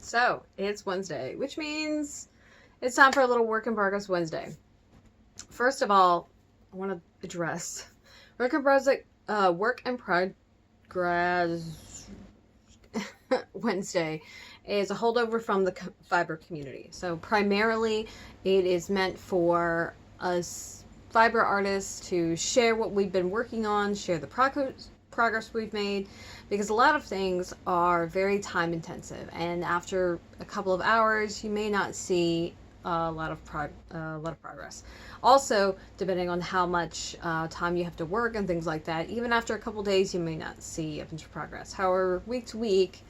So, it's Wednesday, which means it's time for a little Work in Progress Wednesday. First of all, I want to address Work in Progress Wednesday is a holdover from the fiber community. So, primarily, it is meant for us fiber artists to share what we've been working on, share the progress we've made, because a lot of things are very time intensive, and after a couple of hours you may not see a lot of progress. Also, depending on how much time you have to work and things like that, even after a couple days you may not see a bunch of progress. However, week to week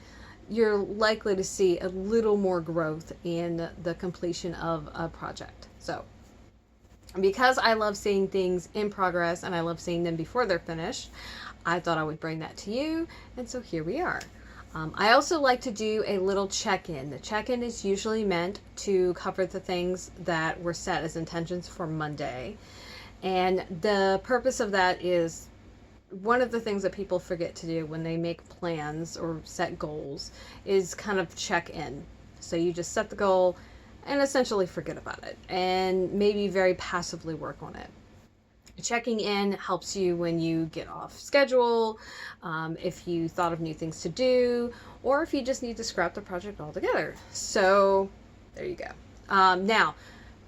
you're likely to see a little more growth in the completion of a project. So because I love seeing things in progress and I love seeing them before they're finished, I thought I would bring that to you, and so here we are. I also like to do a little check-in. The check-in is usually meant to cover the things that were set as intentions for Monday, and the purpose of that is one of the things that people forget to do when they make plans or set goals is kind of check in. So you just set the goal and essentially forget about it and maybe very passively work on it. Checking in helps you when you get off schedule, if you thought of new things to do, or if you just need to scrap the project altogether. So there you go. Now,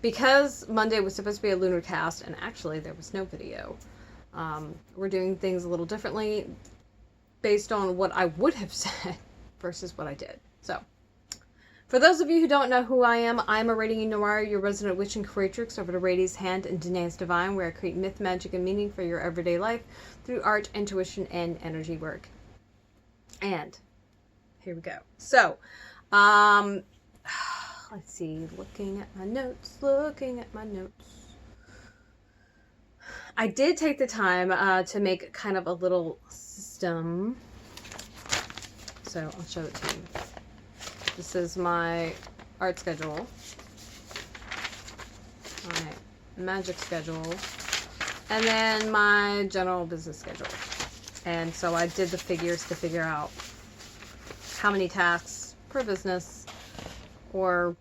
because Monday was supposed to be a lunar cast and actually there was no video, we're doing things a little differently based on what I would have said versus what I did. So, for those of you who don't know who I am, I'm Aradia Noir, your resident witch and creatrix over to Aradia's Hand and Danaus Divine, where I create myth, magic, and meaning for your everyday life through art, intuition, and energy work. And here we go. So, let's see, looking at my notes. I did take the time to make kind of a little system. So I'll show it to you. This is my art schedule, my magic schedule, and then my general business schedule. And so I did the figures to figure out how many tasks per business or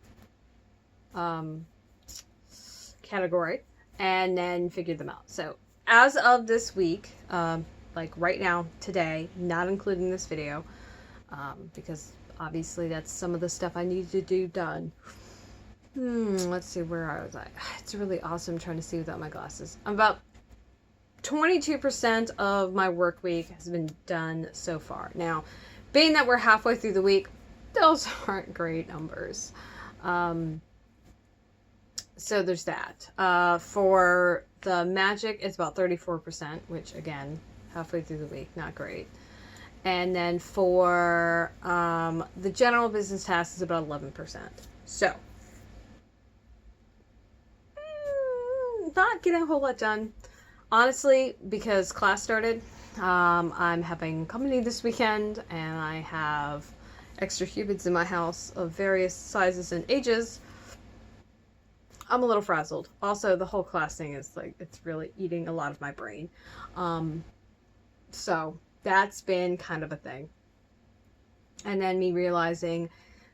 category, and then figured them out. So as of this week, like right now, today, not including this video, because obviously that's some of the stuff I need to do done. Let's see where I was at. It's really awesome trying to see without my glasses. I'm about 22% of my work week has been done so far. Now, being that we're halfway through the week, those aren't great numbers. So there's that. For the magic, it's about 34%, which again, halfway through the week, not great. And then for the general business tasks is about 11%. So, not getting a whole lot done. Honestly, because class started, I'm having company this weekend, and I have extra humans in my house of various sizes and ages. I'm a little frazzled. Also, the whole class thing is like, it's really eating a lot of my brain. So that's been kind of a thing. And then me realizing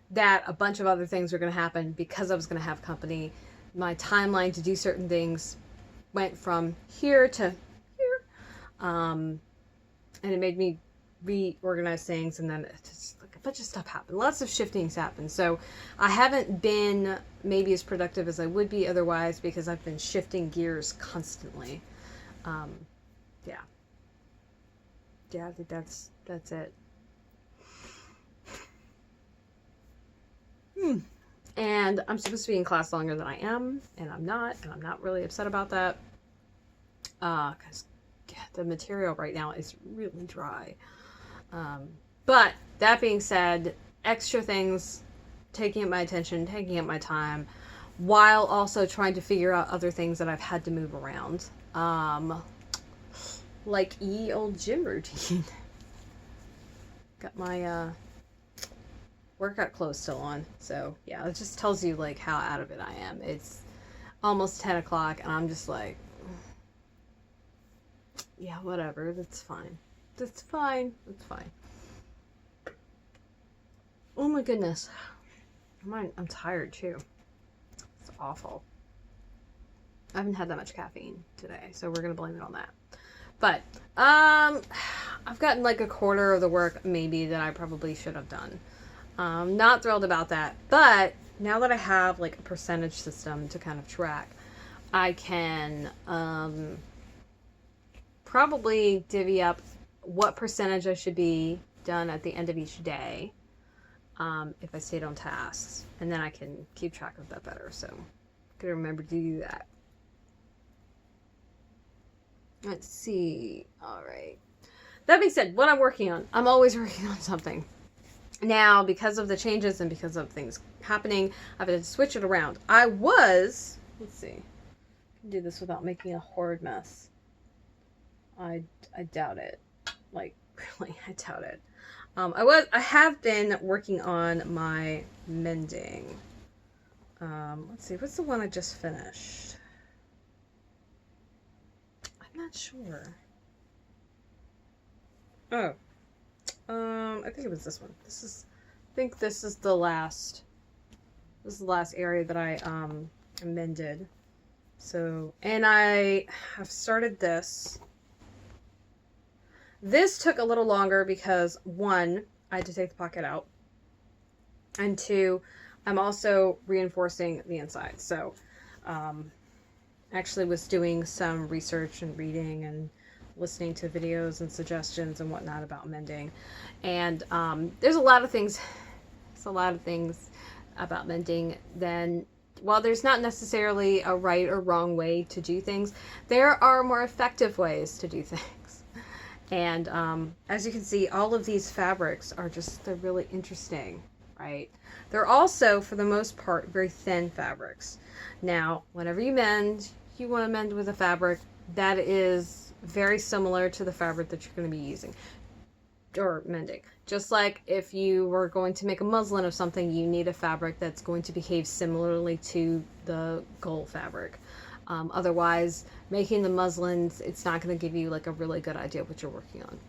that a bunch of other things were going to happen because I was going to have company. My timeline to do certain things went from here to here. And it made me reorganize things, and then just like a bunch of stuff happened. Lots of shiftings happened. So I haven't been maybe as productive as I would be otherwise because I've been shifting gears constantly. Yeah, I think that's it. And I'm supposed to be in class longer than I am, and I'm not really upset about that. Because the material right now is really dry. But that being said, extra things taking up my attention, taking up my time, while also trying to figure out other things that I've had to move around. Like ye old gym routine. Got my workout clothes still on. So yeah, it just tells you like how out of it I am. It's almost 10 o'clock and I'm just like, yeah, whatever, that's fine. That's fine. Oh my goodness. I'm tired too. It's awful. I haven't had that much caffeine today, so we're gonna blame it on that. But I've gotten like a quarter of the work maybe that I probably should have done. Not thrilled about that, but now that I have like a percentage system to kind of track, I can probably divvy up what percentage I should be done at the end of each day if I stayed on tasks, and then I can keep track of that better. So I'm gonna remember to do that. Let's see. All right. That being said, what I'm working on, I'm always working on something. Now, because of the changes and because of things happening, I've had to switch it around. Let's see. I can do this without making a horrid mess. I doubt it. Like, really, I doubt it. I have been working on my mending. Let's see, what's the one I just finished? I'm not sure. Oh. I think it was this one. I think this is the last area that I mended. So, and I have started this. This took a little longer because 1, I had to take the pocket out, and 2, I'm also reinforcing the inside. So, actually was doing some research and reading and listening to videos and suggestions and whatnot about mending. And there's a lot of things about mending. Then, while there's not necessarily a right or wrong way to do things, there are more effective ways to do things. And as you can see, all of these fabrics they're really interesting, right? They're also, for the most part, very thin fabrics. Now, whenever you mend, you want to mend with a fabric that is very similar to the fabric that you're going to be using or mending. Just like if you were going to make a muslin of something, you need a fabric that's going to behave similarly to the gold fabric. Otherwise, making the muslins, it's not going to give you like a really good idea of what you're working on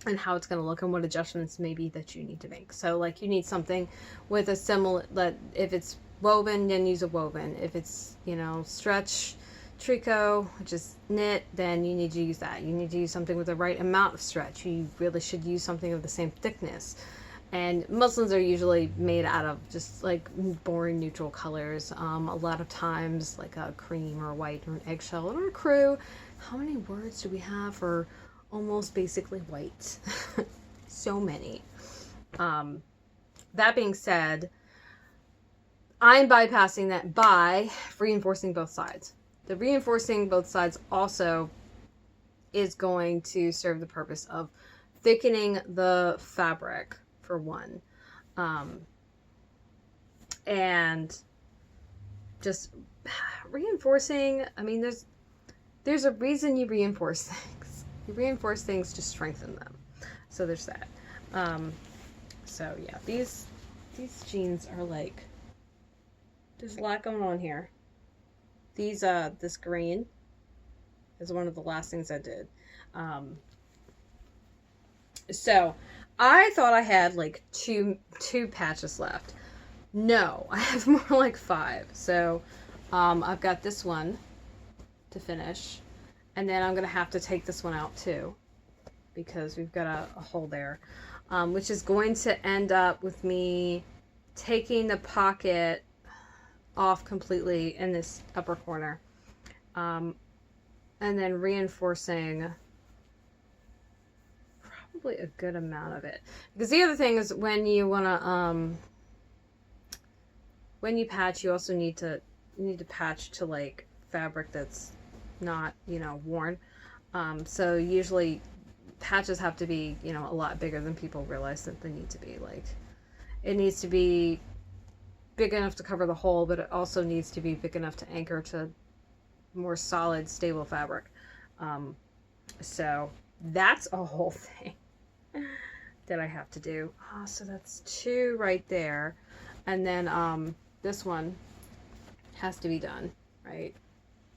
and how it's going to look and what adjustments maybe that you need to make. So like you need something with a similar, that if it's woven, then use a woven. If it's, stretch tricot, which is knit, then you need to use that. You need to use something with the right amount of stretch. You really should use something of the same thickness. And muslins are usually made out of just like boring neutral colors. A lot of times like a cream or a white or an eggshell or a crew. How many words do we have for almost basically white? So many. That being said, I'm bypassing that by reinforcing both sides. The reinforcing both sides also is going to serve the purpose of thickening the fabric, for one, and just reinforcing. I mean, there's a reason you reinforce things. You reinforce things to strengthen them. So there's that. So yeah, these jeans are like, there's a lot going on here. This green is one of the last things I did. So I thought I had like two patches left. No, I have more like 5. So I've got this one to finish, and then I'm gonna have to take this one out too because we've got a hole there, which is going to end up with me taking the pocket off completely in this upper corner, and then reinforcing probably a good amount of it. Because the other thing is, when you want to when you patch, you also need to patch to like fabric that's not, worn. So usually patches have to be, a lot bigger than people realize that they need to be. Like, it needs to be big enough to cover the hole, but it also needs to be big enough to anchor to more solid, stable fabric. So that's a whole thing that I have to do. So that's 2 right there. And then this one has to be done, right?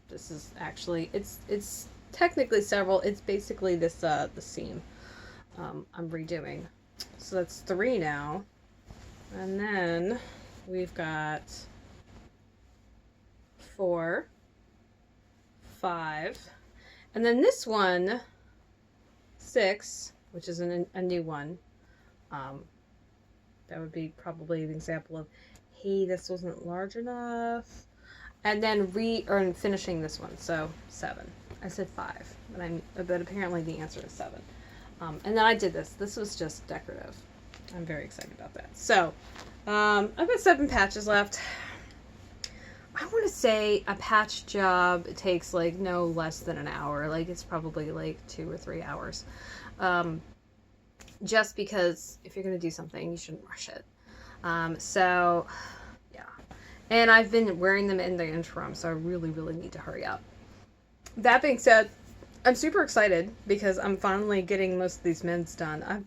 This is actually, it's technically several. It's basically this the seam I'm redoing. So that's 3 now. And then we've got 4, 5, and then this one, 6, which is a new one. That would be probably an example of, hey, this wasn't large enough. And then finishing this one, so 7. I said 5, but apparently the answer is 7. And then I did this. This was just decorative. I'm very excited about that. So, I've got 7 patches left. I want to say a patch job takes like no less than an hour. Like it's probably like 2 or 3 hours. Just because if you're going to do something, you shouldn't rush it. So, yeah. And I've been wearing them in the interim, so I really, really need to hurry up. That being said, I'm super excited because I'm finally getting most of these men's done. I've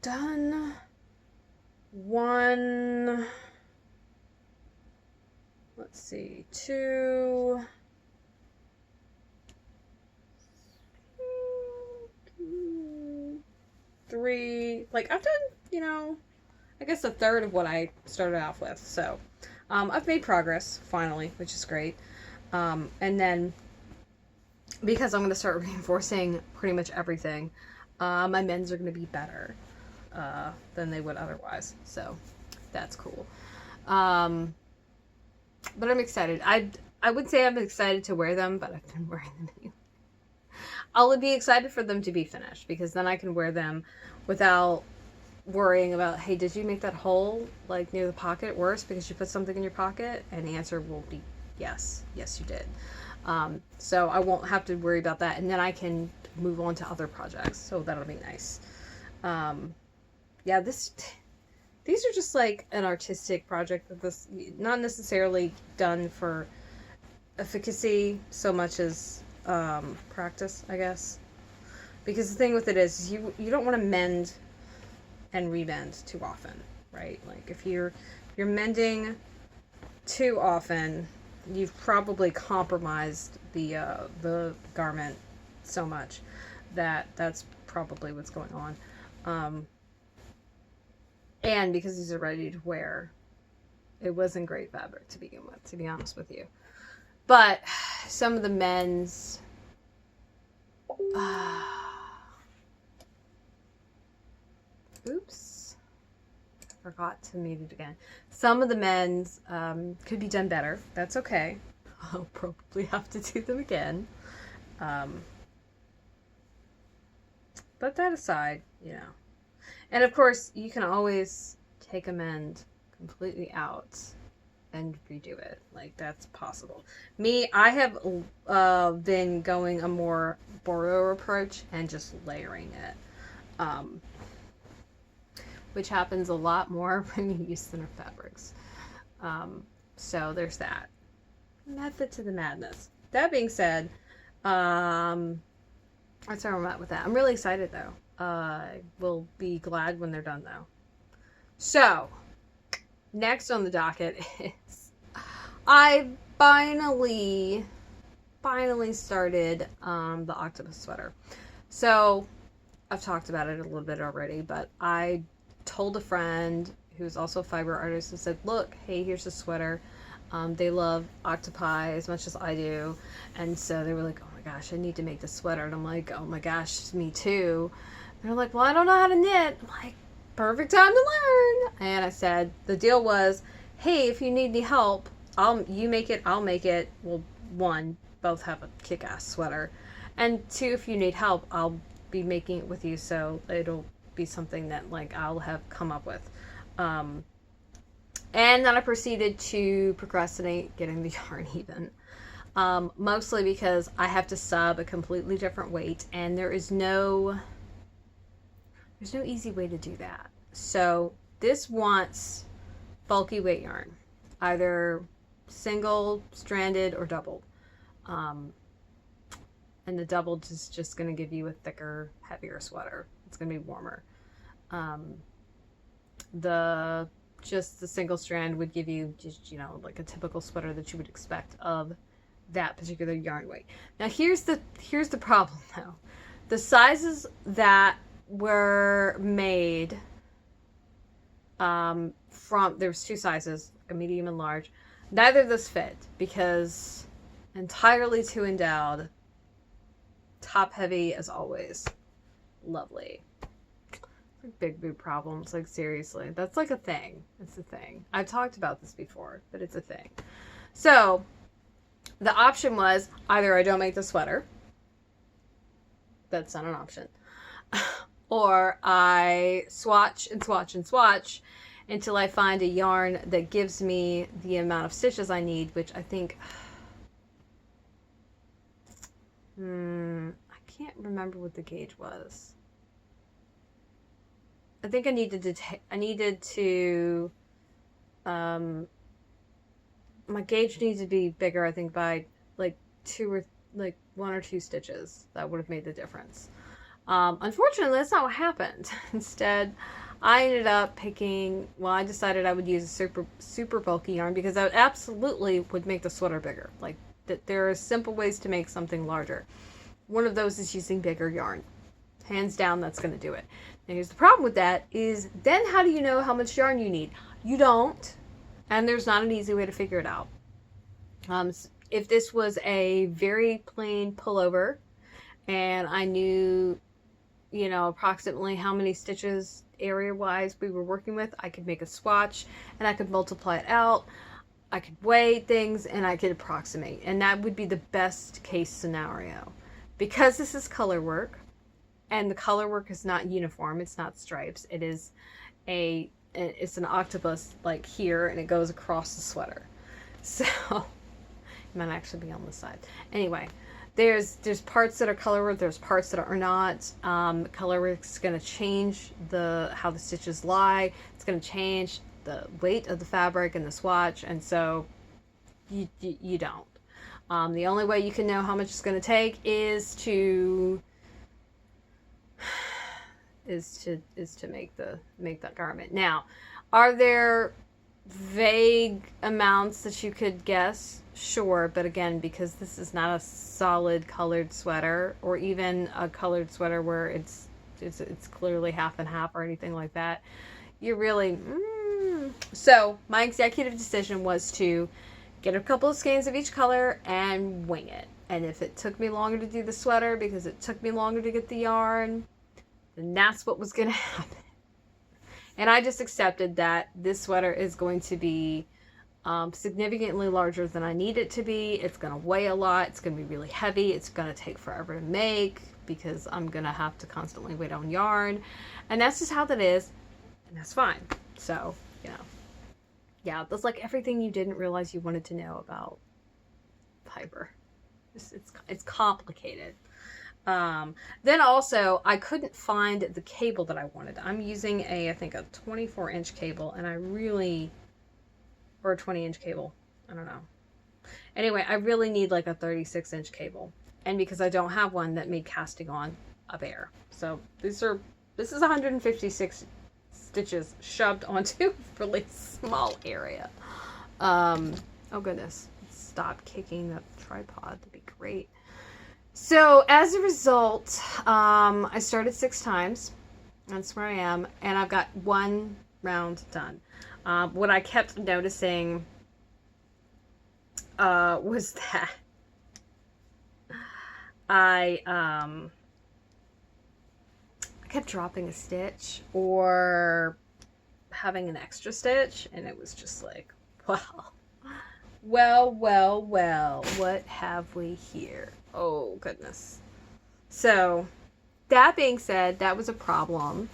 done 1, let's see, 2, 3, like I've done, you know, I guess a third of what I started off with. So, I've made progress finally, which is great. And then because I'm going to start reinforcing pretty much everything, my men's are going to be better, than they would otherwise. So that's cool. But I'm excited. I would say I'm excited to wear them, but I've been wearing them anyway. I'll be excited for them to be finished because then I can wear them without worrying about, hey, did you make that hole like near the pocket worse because you put something in your pocket? And the answer will be yes. Yes, you did. So I won't have to worry about that. And then I can move on to other projects. So that'll be nice. Yeah, these are just like an artistic project that this, not necessarily done for efficacy so much as practice, I guess. Because the thing with it is you don't want to mend and rebend too often, right? Like if you're mending too often, you've probably compromised the garment so much that that's probably what's going on. And because these are ready to wear, it wasn't great fabric to begin with, to be honest with you. But some of the men's oops, forgot to mute it again. Some of the men's could be done better. That's okay. I'll probably have to do them again. But that aside, you know. And of course, you can always take a mend completely out and redo it. Like, that's possible. Me, I have been going a more borrow approach and just layering it. Which happens a lot more when you use thinner fabrics. So there's that. Method to the madness. That being said, that's where I'm at with that. I'm really excited though. I will be glad when they're done though. So, next on the docket is I finally started the octopus sweater. So, I've talked about it a little bit already, but I told a friend who's also a fiber artist and said, look, hey, here's a sweater. They love octopi as much as I do. And so they were like, oh my gosh, I need to make this sweater. And I'm like, oh my gosh, me too. And they're like, well, I don't know how to knit. I'm like, perfect time to learn. And I said, the deal was, hey, if you need any help, you make it, I'll make it. Well, 1, both have a kick-ass sweater. And 2, if you need help, I'll be making it with you. So it'll be something that like I'll have come up with. And then I proceeded to procrastinate getting the yarn even. Mostly because I have to sub a completely different weight and there's no easy way to do that. So this wants bulky weight yarn, either single stranded or doubled. And the doubled is just going to give you a thicker, heavier sweater. It's going to be warmer. The single strand would give you just, you know, like a typical sweater that you would expect of that particular yarn weight. Now here's the problem though. The sizes that were made there's two sizes, a medium and large. Neither of those fit because entirely too endowed. Top heavy as always. Lovely. Big boob problems, like seriously. That's like a thing. It's a thing. I've talked about this before, but it's a thing. So the option was either I don't make the sweater. That's not an option. Or I swatch and swatch and swatch until I find a yarn that gives me the amount of stitches I need, which I think I can't remember what the gauge was. I think I needed to my gauge needs to be bigger, I think, by like 1 or 2 stitches. That would have made the difference. Unfortunately, that's not what happened. Instead, I ended up picking, well, I decided I would use a super bulky yarn because that absolutely would make the sweater bigger. Like, there are simple ways to make something larger. One of those is using bigger yarn. Hands down, that's going to do it. Now, here's the problem with that is then how do you know how much yarn you need? You don't, and there's not an easy way to figure it out. If this was a very plain pullover and I knew, you know, approximately how many stitches area-wise we were working with, I could make a swatch and I could multiply it out. I could weigh things and I could approximate, and that would be the best case scenario. Because this is color work, and the color work is not uniform, it's not stripes, it's an octopus like here, and it goes across the sweater. So it might actually be on the side. Anyway, there's parts that are color work, there's parts that are not. Color work is going to change how the stitches lie. It's going to change the weight of the fabric and the swatch, and so you don't. The only way you can know how much it's going to take is to make that garment. Now, are there vague amounts that you could guess? Sure, but again, because this is not a solid colored sweater, or even a colored sweater where it's clearly half and half or anything like that, you're really So my executive decision was to get a couple of skeins of each color and wing it. And if it took me longer to do the sweater because it took me longer to get the yarn, then that's what was going to happen. And I just accepted that this sweater is going to be significantly larger than I need it to be. It's going to weigh a lot. It's going to be really heavy. It's going to take forever to make because I'm going to have to constantly wait on yarn. And that's just how that is. And that's fine. So, you know, yeah, that's like everything you didn't realize you wanted to know about fiber. It's complicated. Then also, I couldn't find the cable that I wanted. I'm using I think a 24-inch cable, and or a 20-inch cable. I don't know. Anyway, I really need like a 36-inch cable. And because I don't have one, that made casting on a bear. So this is 156 stitches shoved onto a really small area. Oh goodness. Stop kicking the tripod. That'd be great. So as a result, I started 6 times. That's where I am. And I've got 1 round done. What I kept noticing was that I kept dropping a stitch or having an extra stitch, and it was just like, well, what have we here? Oh, goodness. So, that being said, that was a problem,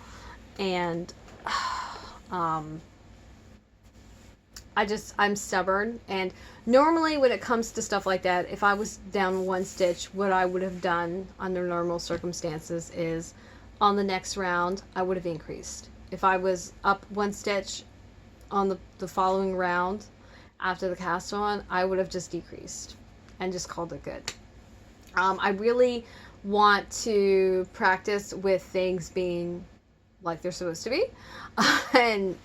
and I'm stubborn, and normally when it comes to stuff like that, if I was down 1 stitch, what I would have done under normal circumstances is on the next round, I would have increased. If I was up 1 stitch on the following round after the cast on, I would have just decreased and just called it good. I really want to practice with things being like they're supposed to be. And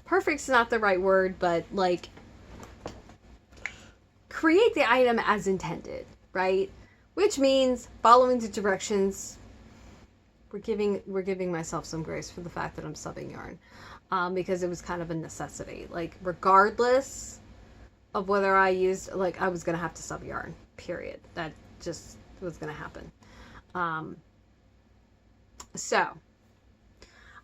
perfect's not the right word, but like create the item as intended, right? Which means following the directions we're giving myself some grace for the fact that I'm subbing yarn, because it was kind of a necessity. Like, regardless of whether I used, like, I was gonna have to sub yarn. Period. That just was gonna happen. So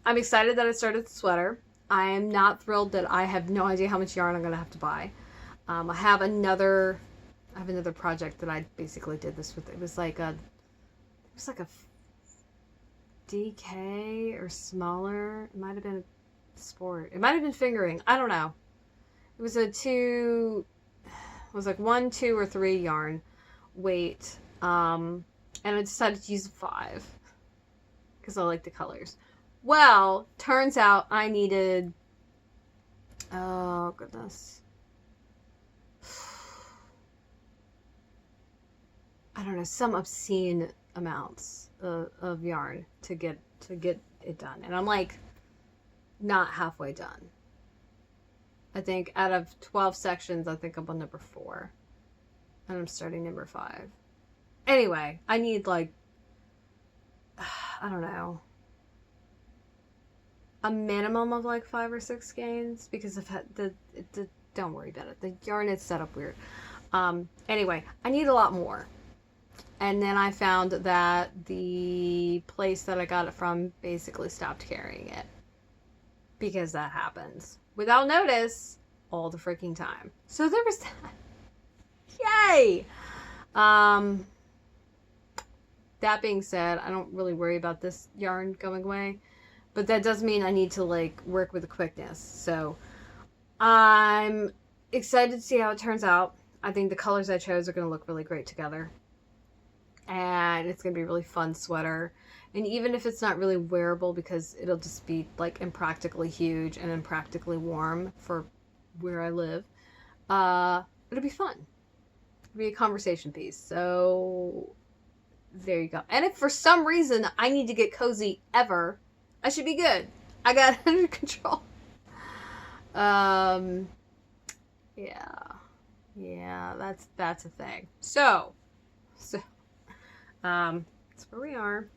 I'm excited that I started the sweater. I am not thrilled that I have no idea how much yarn I'm gonna have to buy. I have another project that I basically did this with. It was like a DK or smaller. It might have been a sport. It might have been fingering. I don't know. It was like 1, 2, or 3 yarn weight. And I decided to use 5 because I like the colors. Well, turns out I needed, oh goodness, I don't know, some obscene amounts of yarn to get it done. And I'm like not halfway done. I think out of 12 sections, I think I'm on number 4. And I'm starting number 5. Anyway, I need like, I don't know, a minimum of like 5 or 6 skeins, because I've had don't worry about it. The yarn is set up weird. Anyway, I need a lot more. And then I found that the place that I got it from basically stopped carrying it, because that happens without notice all the freaking time. So there was that. Yay! That being said, I don't really worry about this yarn going away, but that does mean I need to like work with the quickness. So I'm excited to see how it turns out. I think the colors I chose are going to look really great together, and it's going to be a really fun sweater. And even if it's not really wearable, because it'll just be like impractically huge and impractically warm for where I live, it'll be fun. It'll be a conversation piece. So there you go. And if for some reason I need to get cozy ever, I should be good. I got it under control. Yeah, that's a thing. So that's where we are.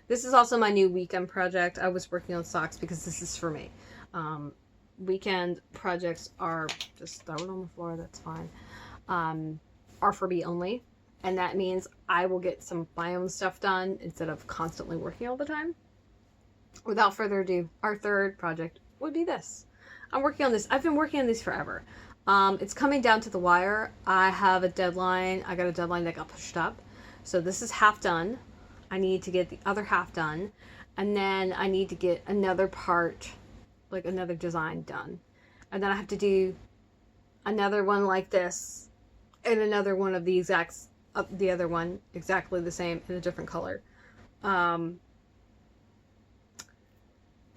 This is also my new weekend project. I was working on socks because this is for me. Weekend projects are, just throw it on the floor, that's fine, are for me only. And that means I will get some of my own stuff done instead of constantly working all the time. Without further ado, our third project would be this. I'm working on this. I've been working on this forever. It's coming down to the wire. I have a deadline. I got a deadline that got pushed up. So this is half done. I need to get the other half done. And then I need to get another part, like another design done. And then I have to do another one like this and another one of the exact, the other one exactly the same in a different color. And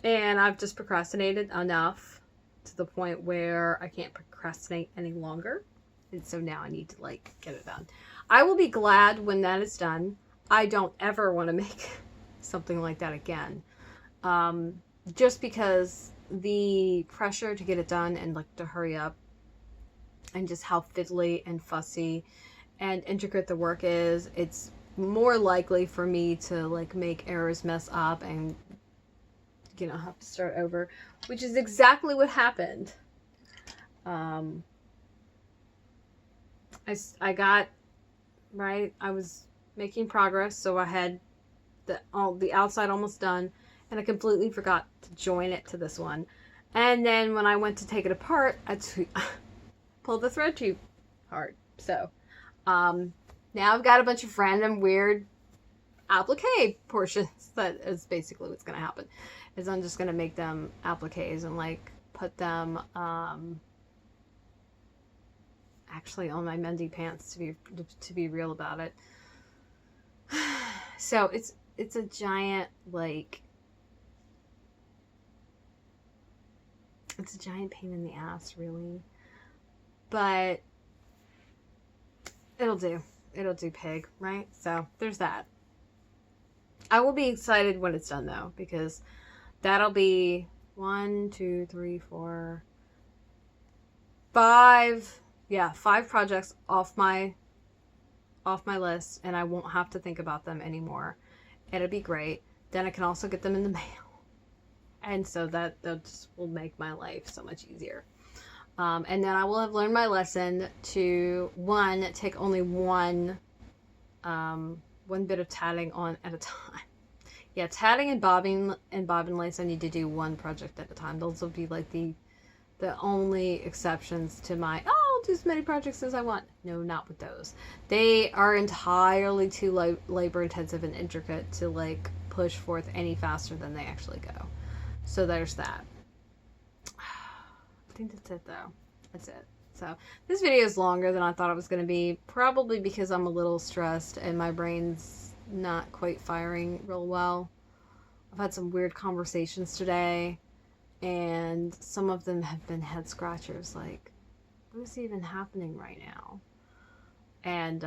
I've just procrastinated enough to the point where I can't procrastinate any longer. And so now I need to like get it done. I will be glad when that is done. I don't ever want to make something like that again. Just because the pressure to get it done and like to hurry up, and just how fiddly and fussy and intricate the work is, it's more likely for me to like make errors, mess up, and you know, have to start over, which is exactly what happened. I got right. I was making progress, so I had the outside almost done, and I completely forgot to join it to this one. And then when I went to take it apart, I pulled the thread tube apart. So now I've got a bunch of random weird applique portions. That is basically what's going to happen. Is I'm just going to make them appliques and like put them actually on my mending pants, to be real about it. So it's a giant like, it's a giant pain in the ass, really, but it'll do pig, right? So there's that. I will be excited when it's done though, because that'll be 1, 2, 3, 4, 5. Yeah, 5 projects off my list, and I won't have to think about them anymore. It'll be great. then I can also get them in the mail. And so that just will make my life so much easier. And then I will have learned my lesson to, one, take only one bit of tatting on at a time. Yeah, tatting and bobbin lace, I need to do one project at a time. Those will be like the only exceptions to my, I'll do as many projects as I want. No, not with those. They are entirely too labor intensive and intricate to like push forth any faster than they actually go. So there's that. I think that's it though. That's it. So this video is longer than I thought it was going to be, probably because I'm a little stressed and my brain's not quite firing real well. I've had some weird conversations today, and some of them have been head scratchers, like, what is even happening right now? And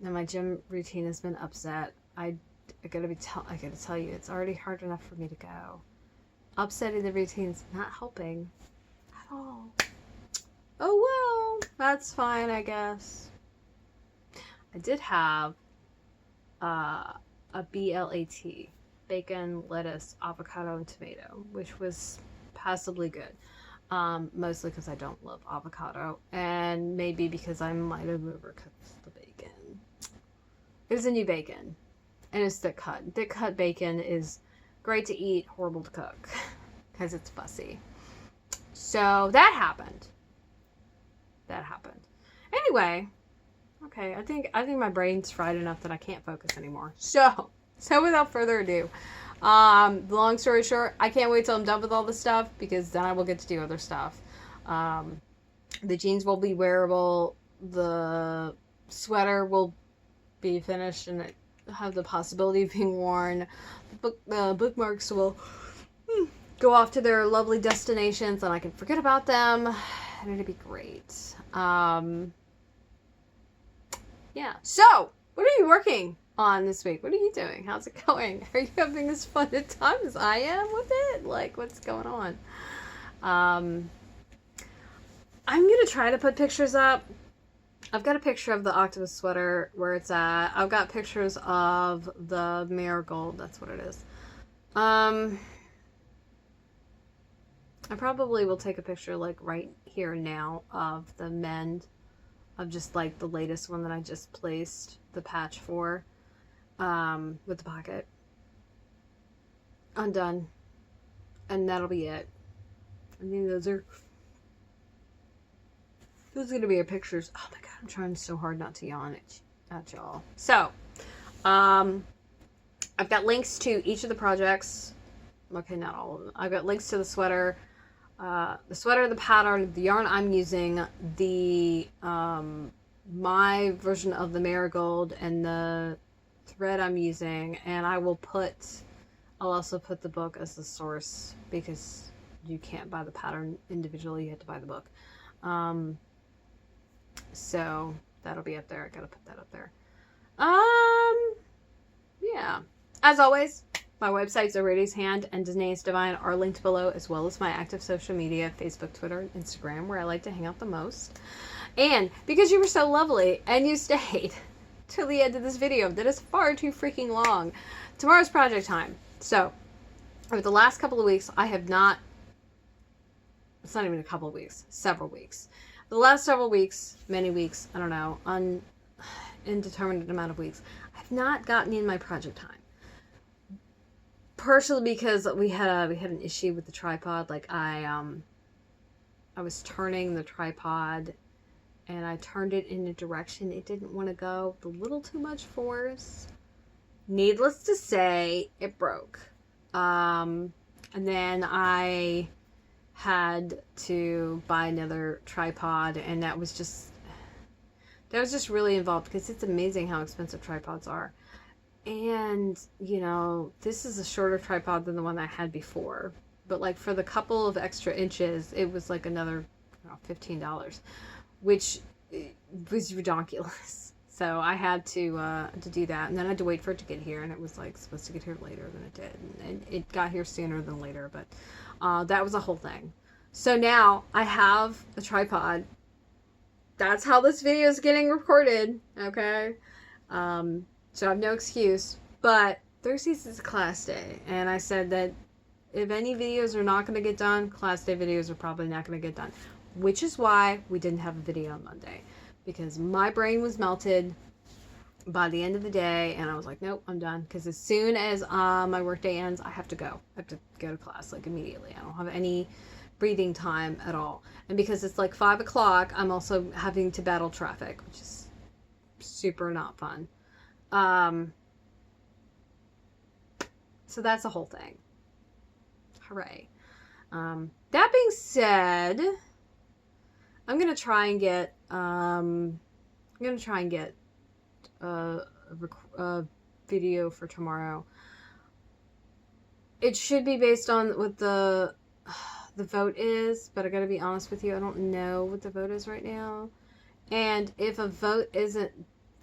my gym routine has been upset. I gotta tell you, it's already hard enough for me to go. Upsetting the routine's not helping at all. Oh well, that's fine, I guess. I did have a BLAT, bacon, lettuce, avocado, and tomato, which was passably good. Mostly because I don't love avocado, and maybe because I might have overcooked the bacon. It was a new bacon, and it's thick cut. Thick cut bacon is great to eat, horrible to cook, because it's fussy. So that happened. Anyway, okay, I think my brain's fried enough that I can't focus anymore. So without further ado, long story short, I can't wait till I'm done with all this stuff, because then I will get to do other stuff. The jeans will be wearable. The sweater will be finished and have the possibility of being worn. The bookmarks will go off to their lovely destinations, and I can forget about them, and it'll be great. Yeah. So, what are you working on this week? What are you doing? How's it going? Are you having as fun a time as I am with it? Like, what's going on? I'm gonna try to put pictures up. I've got a picture of the octopus sweater where it's at. I've got pictures of the marigold. That's what it is. I probably will take a picture like right here and now of the mend, of just like the latest one that I just placed the patch for, with the pocket undone, and that'll be it. I think those are gonna be our pictures. Oh my god, I'm trying so hard not to yawn at y'all. So I've got links to each of the projects. Okay, not all of them. I've got links to the sweater, the pattern, the yarn I'm using, the my version of the marigold, and the thread I'm using, and I'll also put the book as the source, because you can't buy the pattern individually, you have to buy the book. So that'll be up there. I gotta put that up there. Yeah. As always, my websites, Aradia's Hand and Danaus Divine, are linked below, as well as my active social media, Facebook, Twitter, and Instagram, where I like to hang out the most. And because you were so lovely and you stayed till the end of this video that is far too freaking long, tomorrow's project time. So, over the last couple of weeks, I have not, it's not even a couple of weeks, several weeks. The last several weeks, many weeks, I don't know, indeterminate amount of weeks, I've not gotten in my project time. Partially because we had an issue with the tripod. Like I was turning the tripod, and I turned it in a direction it didn't want to go with a little too much force. Needless to say, it broke. And then I had to buy another tripod, and that was just really involved, because it's amazing how expensive tripods are. And, you know, this is a shorter tripod than the one I had before. But, like, for the couple of extra inches, it was, like, another, $15, which was ridiculous. So I had to do that. And then I had to wait for it to get here. And it was, like, supposed to get here later than it did. And it got here sooner than later. But that was a whole thing. So now I have a tripod. That's how this video is getting recorded. Okay? So I have no excuse, but Thursdays is class day, and I said that if any videos are not going to get done, class day videos are probably not going to get done, which is why we didn't have a video on Monday, because my brain was melted by the end of the day, and I was like, nope, I'm done, because as soon as my work day ends, I have to go. I have to go to class, like, immediately. I don't have any breathing time at all, and because it's like 5 o'clock, I'm also having to battle traffic, which is super not fun. So that's the whole thing. Hooray. That being said, I'm gonna try and get a video for tomorrow. It should be based on what the vote is, but I gotta be honest with you, I don't know what the vote is right now. And if a vote isn't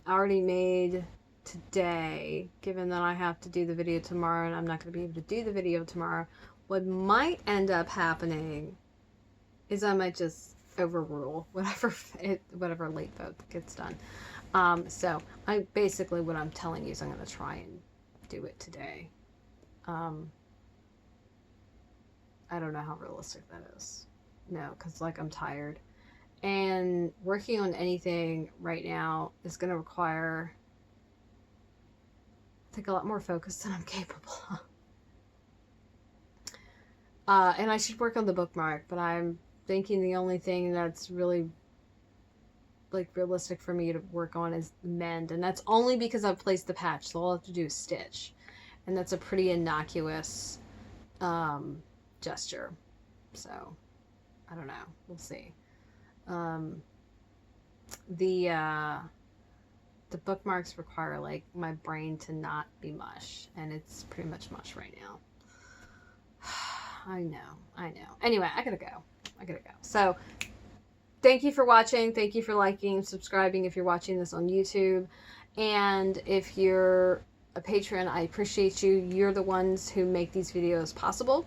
already made today, given that I have to do the video tomorrow and I'm not going to be able to do the video tomorrow, what might end up happening is I might just overrule whatever late vote gets done. So basically what I'm telling you is I'm going to try and do it today. I don't know how realistic that is. No, because like I'm tired. And working on anything right now is going to require, I think, a lot more focus than I'm capable of. And I should work on the bookmark, but I'm thinking the only thing that's really like realistic for me to work on is mend, and that's only because I've placed the patch, so all I have to do is stitch, and that's a pretty innocuous gesture. So I don't know, we'll see. The bookmarks require like my brain to not be mush, and it's pretty much mush right now. I know. Anyway, I gotta go. So thank you for watching. Thank you for liking, subscribing if you're watching this on YouTube. And if you're a patron, I appreciate you. You're the ones who make these videos possible.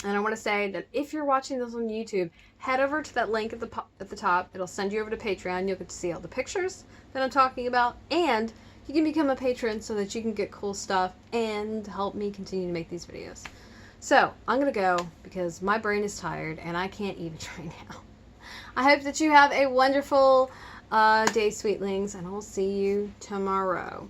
And I want to say that if you're watching this on YouTube, head over to that link at the top. It'll send you over to Patreon. You'll get to see all the pictures that I'm talking about. And you can become a patron so that you can get cool stuff and help me continue to make these videos. So I'm going to go because my brain is tired and I can't eat right now. I hope that you have a wonderful day, sweetlings, and I'll see you tomorrow.